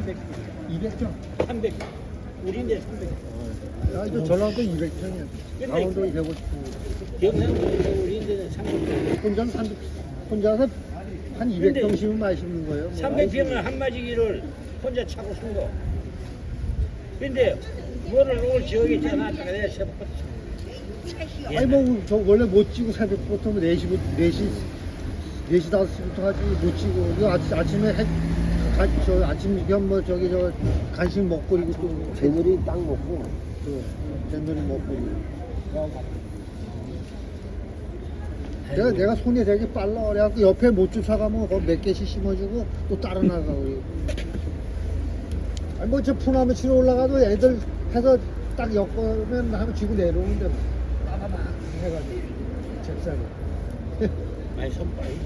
300. 200점. 300. 우리인데 300. 야, 이거 전라도 200점이야. 강원도 150점. 경상도 우리인데는 300. 혼자서 한 200점씩은 마시는 거예요. 300병을 한 마지기를 혼자 차고 쓴 거. 근데 뭐를 오늘 지어겠잖아. 내가 세번 아니 뭐 저 원래 못 치고 새벽 보통 4시 5시부터 하지 못 치고 이거 아침에 저 아침 겸 뭐 저기 저 간식 먹고 그리고 또 재물이 딱 먹고 젠더리 먹고 내가 손이 되게 빨라 그래갖고 옆에 못 쫓아가면 거기 몇 개씩 심어주고 또 따라 나가고 아니 뭐 저 푸나무 치러 올라가도 애들 해서 딱 엮으면 하면 쥐고 내려오는데 빠바박 해가지고 잽싸게 많이 손빨이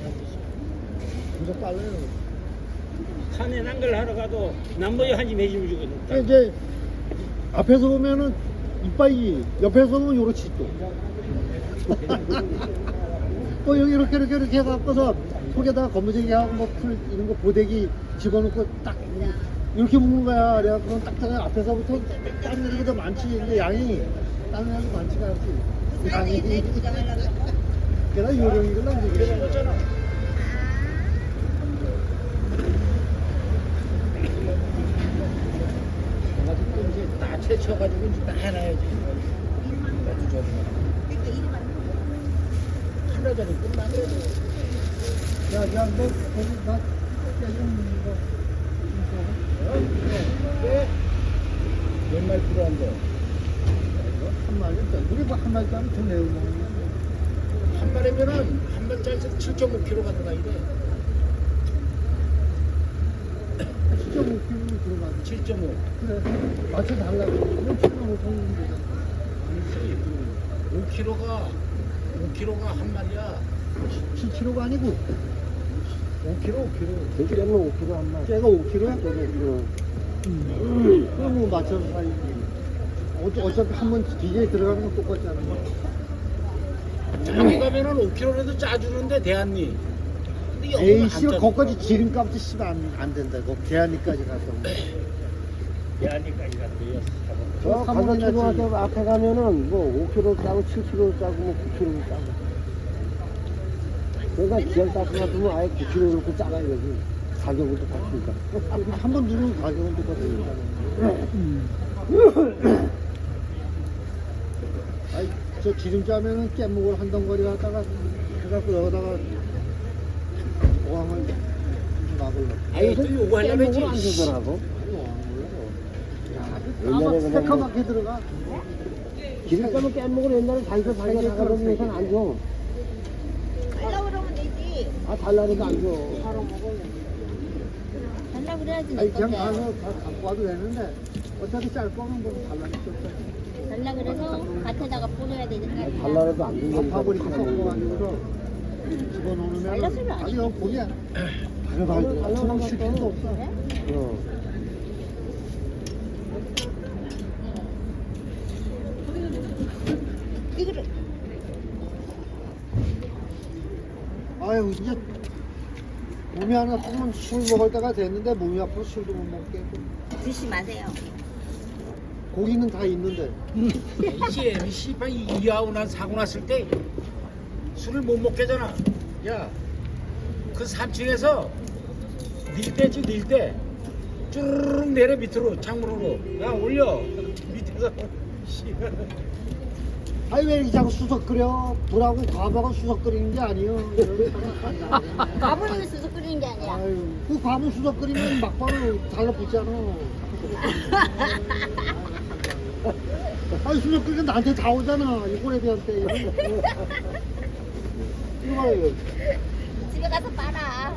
엄청 빨라요. 산에 난걸 하러 가도 남보여 한지 매집을 주거든. 이제 앞에서 보면은 이빨이 옆에서 보면 요렇지 또. 또 여기 이렇게 해갖고서 속에다가 검은색이 하고 뭐 풀 이런 거 보대기 집어넣고 딱 이렇게 먹는 거야. 그래갖고 딱딱해 앞에서부터 딴 얘기가 더 많지. 근데 양이 딴 얘기 많지가 않지. 양이. 그래서 요령이를 남기게. 거잖아. 가지고 이제 다 채쳐가지고 이제 다 해놔야지. 하나짜리 끝나네. 야, 너 거기 나 깨지는 거. 몇 마리 필요한데? 한 마리 있다. 우리 뭐한 마리 짜면 더 매우 먹는 거야. 한 마리면은 한 마리짜리 7.5kg 가져가 이래. 7.5kg 들어가지. 7.5. 그래. 맞춰 달라고. 그럼 7.5kg. 5kg가 한 마리야. 7kg가 아니고 5kg. 되게 깨면 5kg 한 마리. 걔가 5kg야? 저거 5kg. 그럼 뭐 맞춰서 사야지. 어차피 한 번 기계에 들어가는 건 똑같잖아. 장에 가면은 5kg라도 짜주는데 대한니. 근데 여기는 에이, 안 씨발, 짜줘. 거기까지 지름값도 씨발 안 된다. 거 대안리까지 가서. 대한니까지 갔대요. 저 가서 초등학교 앞에 가면은 뭐 5kg 짜고 7kg 짜고 뭐 9kg 짜고. 그러니까 기한 따스만 아예 9kg 놓고 짜가야 되지. 가격을 똑같으니까. 한 번 누르면 가격은 똑같으니까. 아이, 저 기름 짜면은 깨묵을 한 덩어리 갖다가 해갖고 여기다가 어항을 막으려고. 아니 또 요거 하려면 깨먹으로 안 되더라고. 아마 옛날에 그냥 새카맣게 들어가. 기름 까면 깨먹으로 옛날에 자기가 나가던 데선 안 줘. 달라 그러면 되지. 아, 달라니까 안 줘. 달라 그래야지. 아니, 그냥 가서 다 갖고 와도 되는데 어차피 짤 거면 뭐 달라니까. 달라 그래서 밭에다가 뿌려야 되니까. 달라도 안 준다니까. 파브리카 섞어가지고 집어넣으면 달라서는 아니 이거 보기야. 달라달라. 저랑 쉴 필요도 없어. 어. 이거를 아유 이제 몸이 하나 아프면 술 먹을 때가 됐는데 몸이 아프면 술도 못 먹게. 드시 마세요. 고기는 다 있는데. 이제 씨발 이하고 난 사고 났을 때 술을 못 먹게잖아. 야, 그 3층에서 닐 때 쭈르륵 내려 밑으로 창문으로 야 올려 밑에서 씨발. 아니 왜 이렇게 자꾸 수석 끓여? 불하고 과부하고 수석 끓이는 게 아니에요. 밥을 수서 끓이는 게 아니야. 아유, 그 과부 수석 끓이면 막바로 달라붙잖아. 아니 수석 끓이면 나한테 다 오잖아. 이 꼬레비한테. 이거 봐요. 집에 가서 빨아.